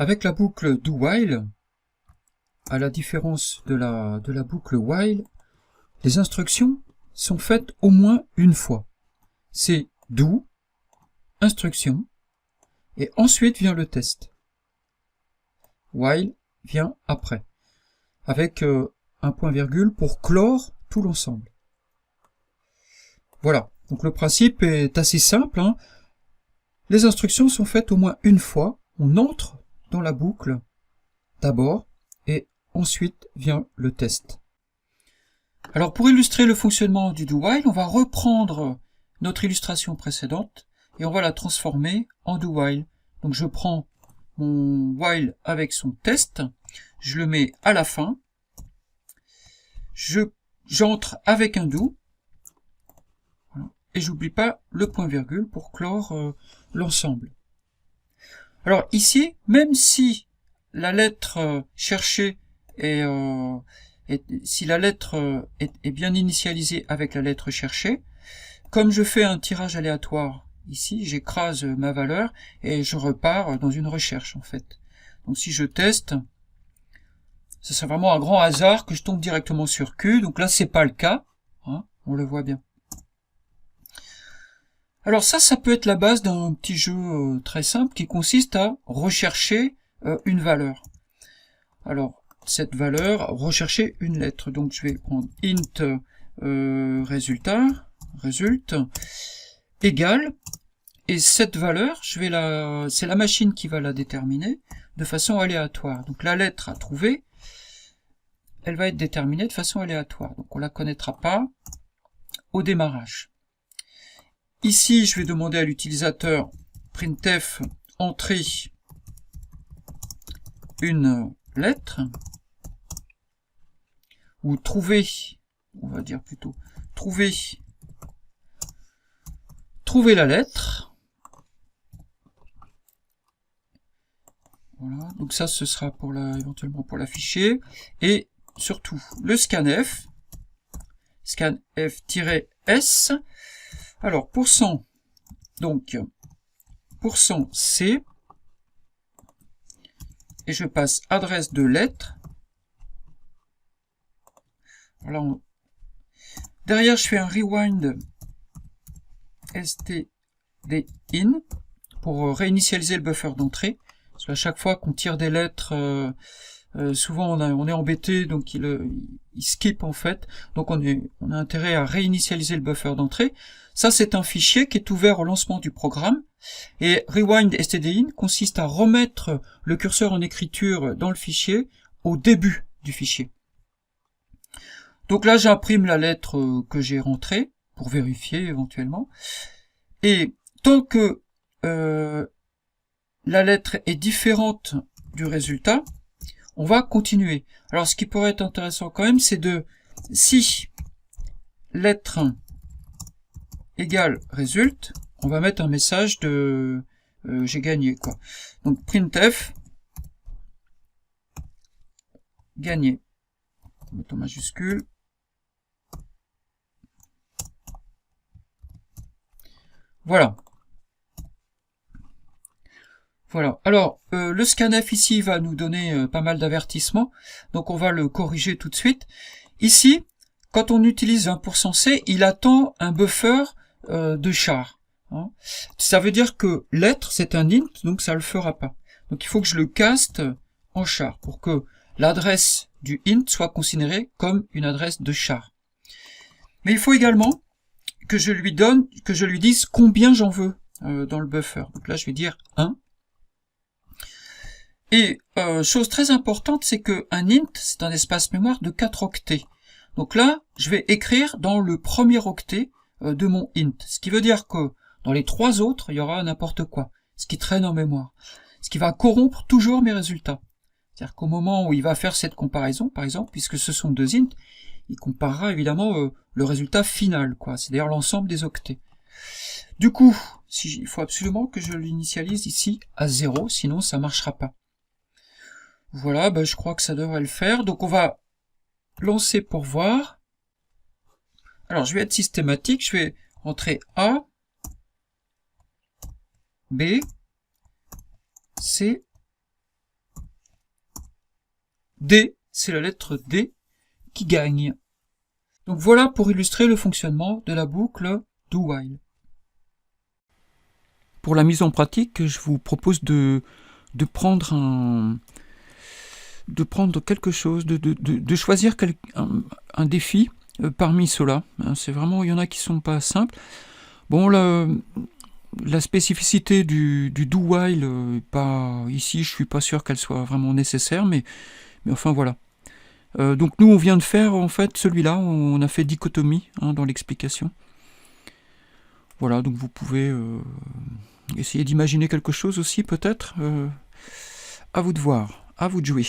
Avec la boucle do while, à la différence de la boucle while, les instructions sont faites au moins une fois. C'est do, instruction, et ensuite vient le test. While vient après, avec un point-virgule pour clore tout l'ensemble. Voilà, donc le principe est assez simple, hein. Les instructions sont faites au moins une fois, on entre dans la boucle d'abord, et ensuite vient le test. Alors pour illustrer le fonctionnement du do while, on va reprendre notre illustration précédente, et on va la transformer en do while. Donc je prends mon while avec son test, je le mets à la fin, j'entre avec un do, voilà, et j'oublie pas le point-virgule pour clore l'ensemble. Alors ici, même si la lettre cherchée est, si la lettre est bien initialisée avec la lettre cherchée, comme je fais un tirage aléatoire ici, j'écrase ma valeur et je repars dans une recherche en fait. Donc si je teste, ce serait vraiment un grand hasard que je tombe directement sur Q. Donc là c'est pas le cas, hein, on le voit bien. Alors ça peut être la base d'un petit jeu très simple qui consiste à rechercher une valeur. Alors cette valeur, rechercher une lettre. Donc je vais prendre int résultat, result, égale, et cette valeur, c'est la machine qui va la déterminer de façon aléatoire. Donc la lettre à trouver, elle va être déterminée de façon aléatoire. Donc on la connaîtra pas au démarrage. Ici, je vais demander à l'utilisateur printf entrer une lettre, ou trouver, on va dire plutôt, trouver la lettre. Voilà, donc ça ce sera pour éventuellement pour l'afficher. Et surtout le scanf, scanf-s. Alors, donc, %c, et je passe adresse de lettre. Voilà, derrière, je fais un rewind stdin pour réinitialiser le buffer d'entrée. Parce qu'à chaque fois qu'on tire des lettres, souvent on est embêté, donc il skip en fait. Donc on a intérêt à réinitialiser le buffer d'entrée. Ça c'est un fichier qui est ouvert au lancement du programme. Et rewind stdin consiste à remettre le curseur en écriture dans le fichier au début du fichier. Donc là j'imprime la lettre que j'ai rentrée pour vérifier éventuellement. Et tant que la lettre est différente du résultat, on va continuer. Alors ce qui pourrait être intéressant quand même, c'est si lettre égale résulte, on va mettre un message de j'ai gagné quoi. Donc printf gagné, mettons majuscule. Voilà. Voilà. Alors, le scanf ici va nous donner pas mal d'avertissements, donc on va le corriger tout de suite. Ici, quand on utilise un %c, il attend un buffer de char. Hein. Ça veut dire que lettre, c'est un int, donc ça le fera pas. Donc il faut que je le caste en char pour que l'adresse du int soit considérée comme une adresse de char. Mais il faut également que je lui dise combien j'en veux dans le buffer. Donc là, je vais dire 1. Et chose très importante, c'est que un int, c'est un espace mémoire de 4 octets. Donc là, je vais écrire dans le premier octet de mon int. Ce qui veut dire que dans les 3 autres, il y aura n'importe quoi, ce qui traîne en mémoire. Ce qui va corrompre toujours mes résultats. C'est-à-dire qu'au moment où il va faire cette comparaison, par exemple, puisque ce sont 2 int, il comparera évidemment le résultat final, quoi. C'est d'ailleurs l'ensemble des octets. Du coup, il faut absolument que je l'initialise ici à 0, sinon ça marchera pas. Voilà, je crois que ça devrait le faire. Donc on va lancer pour voir. Alors je vais être systématique, je vais entrer A, B, C, D, c'est la lettre D qui gagne. Donc voilà pour illustrer le fonctionnement de la boucle do while. Pour la mise en pratique, je vous propose de prendre quelque chose, de choisir un défi parmi ceux-là. C'est vraiment, il y en a qui sont pas simples. Bon, la spécificité du do while, ici, je suis pas sûr qu'elle soit vraiment nécessaire, mais enfin voilà. Donc nous, on vient de faire en fait celui-là, on a fait dichotomie dans l'explication. Voilà, donc vous pouvez essayer d'imaginer quelque chose aussi peut-être. À vous de voir, à vous de jouer.